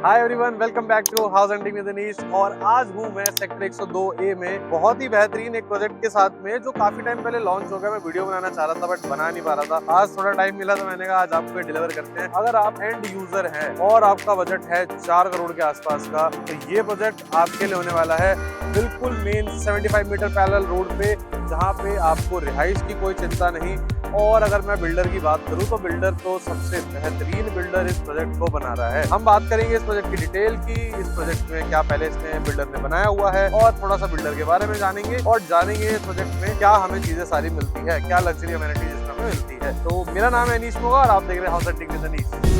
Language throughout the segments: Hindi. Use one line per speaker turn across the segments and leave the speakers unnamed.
Hi everyone, welcome back to house hunting with Anish. और आज हूँ मैं सेक्टर 102A में बहुत ही बेहतरीन एक प्रोजेक्ट के साथ में जो काफी टाइम पहले लॉन्च हो गया। मैं वीडियो बनाना चाह रहा था बट बना नहीं पा रहा था। आज थोड़ा टाइम मिला तो मैंने कहा आज आपको डिलीवर करते हैं। अगर आप एंड यूजर हैं और आपका बजट है 4 करोड़ के आसपास का, तो ये प्रोजेक्ट आपके लिए होने वाला है। बिल्कुल मेन 75 मीटर पैरेलल रोड पे, जहाँ पे आपको रिहाइश की कोई चिंता नहीं। और अगर मैं बिल्डर की बात करूं तो बिल्डर तो सबसे बेहतरीन बिल्डर इस प्रोजेक्ट को बना रहा है। हम बात करेंगे इस प्रोजेक्ट की डिटेल की, इस प्रोजेक्ट में क्या पहले इसने बिल्डर ने बनाया हुआ है, और थोड़ा सा बिल्डर के बारे में जानेंगे और जानेंगे इस प्रोजेक्ट में क्या हमें चीजें सारी मिलती है, क्या लग्जरी अमेनिटीज इसमें हमें मिलती है। तो मेरा नाम है अनीश मोगा और आप देख रहे हैं हाउस हंटिंग विद अनीश।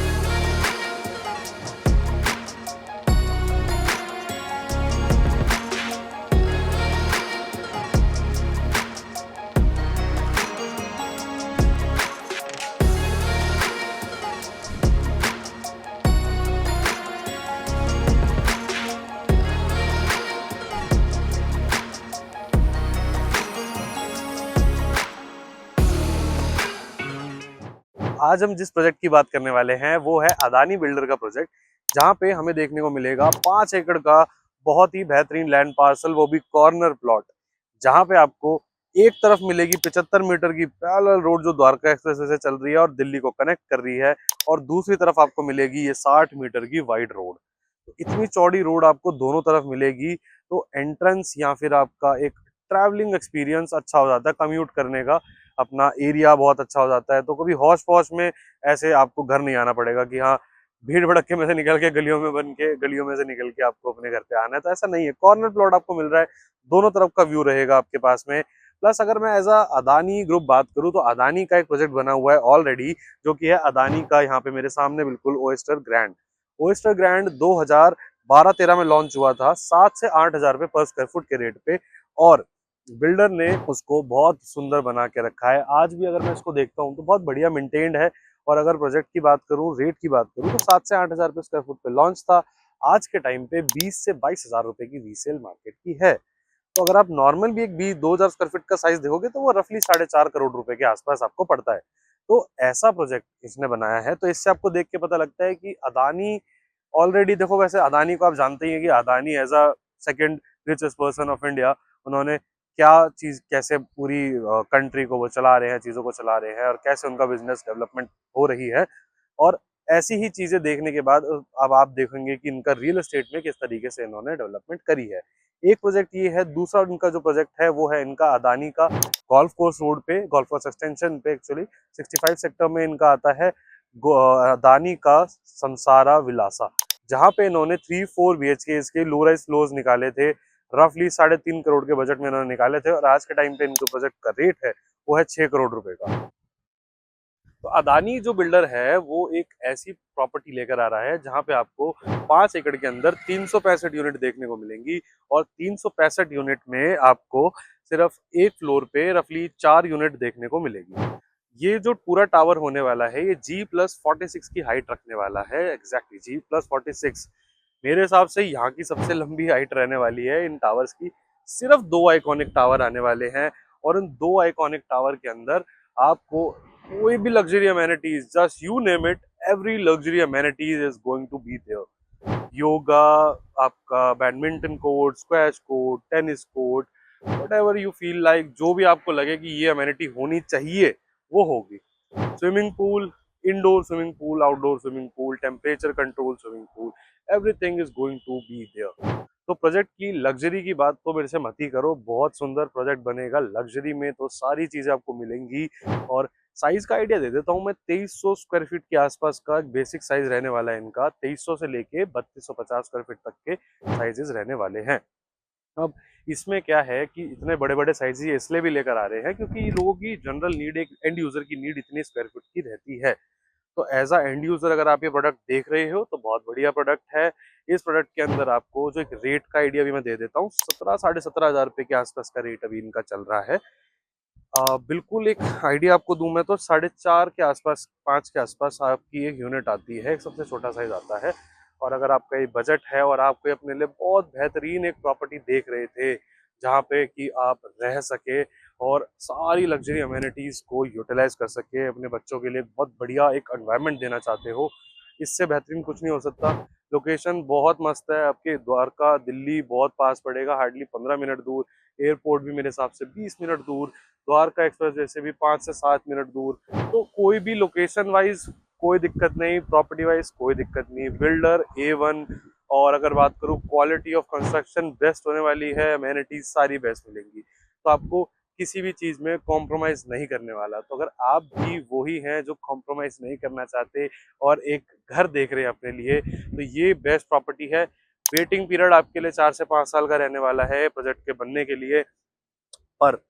आज हम जिस प्रोजेक्ट की बात करने वाले हैं वो है अदानी बिल्डर का प्रोजेक्ट, जहां पे हमें देखने को मिलेगा 5 एकड़ का बहुत ही बेहतरीन लैंड पार्सल, वो भी कॉर्नर प्लॉट, जहां पे आपको एक तरफ मिलेगी 75 मीटर की पैरेलल रोड जो द्वारका एक्सप्रेस से चल रही है और दिल्ली को कनेक्ट कर रही है, और दूसरी तरफ आपको मिलेगी ये 60 मीटर की वाइड रोड। तो इतनी चौड़ी रोड आपको दोनों तरफ मिलेगी, तो एंट्रेंस या फिर आपका एक ट्रैवलिंग एक्सपीरियंस अच्छा हो जाता है, कम्यूट करने का अपना एरिया बहुत अच्छा हो जाता है। तो कभी हौश पौश में ऐसे आपको घर नहीं आना पड़ेगा कि हाँ भीड़ भड़के में से निकल के गलियों में से निकल के आपको अपने घर पे आना है, तो ऐसा नहीं है। कॉर्नर प्लॉट आपको मिल रहा है, दोनों तरफ का व्यू रहेगा आपके पास में। प्लस अगर मैं एज अ अदानी ग्रुप बात करूं तो अदानी का एक प्रोजेक्ट बना हुआ है ऑलरेडी, जो कि है अदानी का यहाँ पे मेरे सामने बिल्कुल ओएस्टर ग्रैंड। ओएस्टर ग्रैंड 2012-13 में लॉन्च हुआ था 7 से 8 हजार रुपए पर स्क्वायर फुट के रेट पे, और बिल्डर ने उसको बहुत सुंदर बना के रखा है। आज भी अगर मैं इसको देखता हूँ तो बहुत बढ़िया मेंटेन्ड है। और अगर प्रोजेक्ट की बात करूँ, रेट की बात करूँ, तो 7 से 8 हजार रुपए स्क्वायर फुट पे लॉन्च था। आज के टाइम पे 20 से 22 हजार रुपए की रीसेल मार्केट की है। तो अगर आप नॉर्मल भी एक 2000 स्क्वायर फीट का साइज देखोगे तो वो रफली 4.5 करोड़ रुपए के आसपास आपको पड़ता है। तो ऐसा प्रोजेक्ट इसने बनाया है, तो इससे आपको देख के पता लगता है कि अदानी ऑलरेडी, देखो वैसे अदानी को आप जानते ही हैं कि Adani as a second richest person of India, उन्होंने क्या चीज, कैसे पूरी कंट्री को वो चला रहे हैं, चीजों को चला रहे हैं, और कैसे उनका बिजनेस डेवलपमेंट हो रही है। और ऐसी ही चीजें देखने के बाद अब आप देखेंगे कि इनका रियल एस्टेट में किस तरीके से इन्होंने डेवलपमेंट करी है। एक प्रोजेक्ट ये है, दूसरा इनका जो प्रोजेक्ट है वो है इनका अदानी का गोल्फ कोर्स रोड पे, गोल्फ कोर्स एक्सटेंशन पे, एक्चुअली 65 सेक्टर में इनका आता है अदानी का संसारा विलासा, जहां पे इन्होंने 3-4 BHK के लो राइज फ्लोर्स निकाले थे। रफली 3.5 करोड़ के बजट में इन्होंने निकाले थे, और आज के टाइम पे इनके प्रोजेक्ट का रेट है वो है 6 करोड़ रुपए का। तो अदानी जो बिल्डर है वो एक ऐसी प्रॉपर्टी लेकर आ रहा है जहां पे आपको 5 एकड़ के अंदर 365 यूनिट देखने को मिलेंगी, और 365 यूनिट में आपको सिर्फ एक फ्लोर पे रफली 4 यूनिट देखने को मिलेगी। ये जो पूरा टावर होने वाला है ये G+46 की हाइट रखने वाला है, एग्जैक्टली G+46। मेरे हिसाब से यहाँ की सबसे लंबी हाइट रहने वाली है इन टावर्स की। सिर्फ 2 आइकॉनिक टावर आने वाले हैं, और इन 2 आइकॉनिक टावर के अंदर आपको कोई भी luxury amenities, just you name it, every luxury amenities is going to be there. Yoga, आपका badminton court, squash court, tennis court, whatever you feel like, जो भी आपको लगे कि ये अमेनिटी होनी चाहिए वो होगी। Swimming pool, indoor swimming pool, outdoor swimming pool, temperature control swimming pool, everything is going to be there. तो प्रोजेक्ट की लग्जरी की बात तो मेरे से मत ही करो, बहुत सुंदर प्रोजेक्ट बनेगा। लग्जरी में तो सारी चीजें आपको मिलेंगी। और साइज का आइडिया दे देता हूँ मैं, 2300 स्क्वायर फीट के आसपास का बेसिक साइज रहने वाला है इनका। 2300 से लेके 3250 स्क्वायर फीट तक के साइजेस रहने वाले हैं। अब इसमें क्या है कि इतने बड़े बड़े साइज ये इसलिए भी लेकर आ रहे हैं क्योंकि लोगों की जनरल नीड, एक एंड यूजर की नीड इतने स्क्वायर फीट की रहती है। तो एज अ एंड यूजर अगर आप ये प्रोडक्ट देख रहे हो तो बहुत बढ़िया प्रोडक्ट है। इस प्रोडक्ट के अंदर आपको जो एक रेट का आइडिया भी मैं दे देता हूँ, 17-17.5 हजार रुपए के आसपास का रेट अभी इनका चल रहा है। बिल्कुल एक आइडिया आपको दूं मैं तो 4.5 के आसपास, 5 के आसपास आपकी एक यूनिट आती है, एक सबसे छोटा साइज आता है। और अगर आपका ये बजट है और आप कोई अपने लिए बहुत बेहतरीन एक प्रॉपर्टी देख रहे थे जहाँ पे कि आप रह सके और सारी लग्जरी अमेनिटीज को यूटिलाइज कर सके, अपने बच्चों के लिए बहुत बढ़िया एक एनवायरनमेंट देना चाहते हो, इससे बेहतरीन कुछ नहीं हो सकता। लोकेशन बहुत मस्त है, आपके द्वारका दिल्ली बहुत पास पड़ेगा, हार्डली 15 मिनट दूर। एयरपोर्ट भी मेरे हिसाब से 20 मिनट दूर, द्वारका एक्सप्रेस जैसे भी 5 से 7 मिनट दूर। तो कोई भी लोकेशन वाइज कोई दिक्कत नहीं, प्रॉपर्टी वाइज कोई दिक्कत नहीं, बिल्डर A1। और अगर बात करूँ क्वालिटी ऑफ कंस्ट्रक्शन बेस्ट होने वाली है, अमेनिटीज सारी बेस्ट मिलेंगी, तो आपको किसी भी चीज में कॉम्प्रोमाइज नहीं करने वाला। तो अगर आप भी वही हैं जो कॉम्प्रोमाइज नहीं करना चाहते और एक घर देख रहे हैं अपने लिए, तो ये बेस्ट प्रॉपर्टी है। वेटिंग पीरियड आपके लिए 4 से 5 साल का रहने वाला है प्रोजेक्ट के बनने के लिए, पर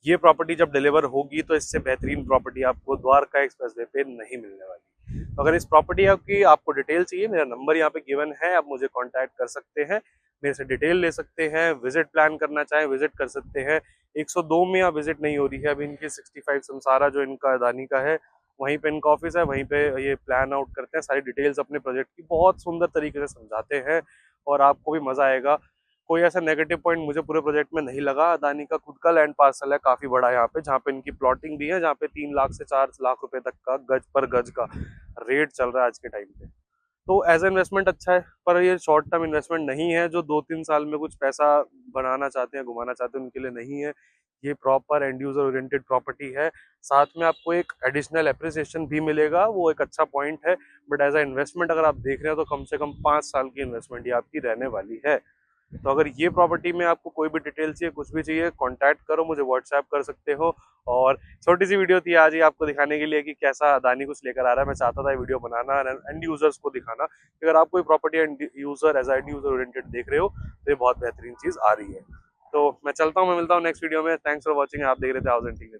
ये प्रॉपर्टी जब डिलीवर होगी तो इससे बेहतरीन प्रॉपर्टी आपको द्वारका एक्सप्रेसवे पे नहीं मिलने वाली। तो अगर इस प्रॉपर्टी की आपको डिटेल चाहिए, मेरा नंबर यहाँ पे गिवन है, आप मुझे कांटेक्ट कर सकते हैं, मेरे से डिटेल ले सकते हैं। विजिट प्लान करना चाहें विजिट कर सकते हैं। 102 में यहाँ विजिट नहीं हो रही है अभी, इनकी 65 समसारा जो इनका अदानी का है वहीं पे इनका ऑफिस है, वहीं पे ये प्लान आउट करते हैं, सारी डिटेल्स अपने प्रोजेक्ट की बहुत सुंदर तरीके से समझाते हैं और आपको भी मजा आएगा। कोई ऐसा नेगेटिव पॉइंट मुझे पूरे प्रोजेक्ट में नहीं लगा। अदानी का खुद का लैंड पार्सल है काफी बड़ा यहाँ पे, जहाँ पे इनकी प्लॉटिंग भी है, जहाँ पे 3 लाख से 4 लाख रुपए तक का गज पर गज का रेट चल रहा है आज के टाइम पे। तो एज इन्वेस्टमेंट अच्छा है, पर ये शॉर्ट टर्म इन्वेस्टमेंट नहीं है। जो 2-3 साल में कुछ पैसा बनाना चाहते हैं, घुमाना चाहते हैं, उनके लिए नहीं है। ये proper and user oriented property है। साथ में आपको एक एडिशनल एप्रिसिएशन भी मिलेगा, वो एक अच्छा पॉइंट है। बट एज अ इन्वेस्टमेंट अगर आप देख रहे हो तो कम से कम 5 साल की इन्वेस्टमेंट ये आपकी रहने वाली है। तो अगर ये प्रॉपर्टी में आपको कोई भी डिटेल चाहिए, कुछ भी चाहिए, कांटेक्ट करो, मुझे व्हाट्सएप कर सकते हो। और छोटी सी वीडियो थी आज ही आपको दिखाने के लिए कि कैसा अदानी कुछ लेकर आ रहा है। मैं चाहता था ये वीडियो बनाना, एंड यूजर्स को दिखाना कि अगर आप कोई property end user as end user oriented देख रहे हो तो ये बहुत बेहतरीन चीज आ रही है। तो मैं चलता हूँ, मैं मिलता हूँ नेक्स्ट वीडियो में। Thanks for watching. आप देख रहे थे हाउस एंड टीवी।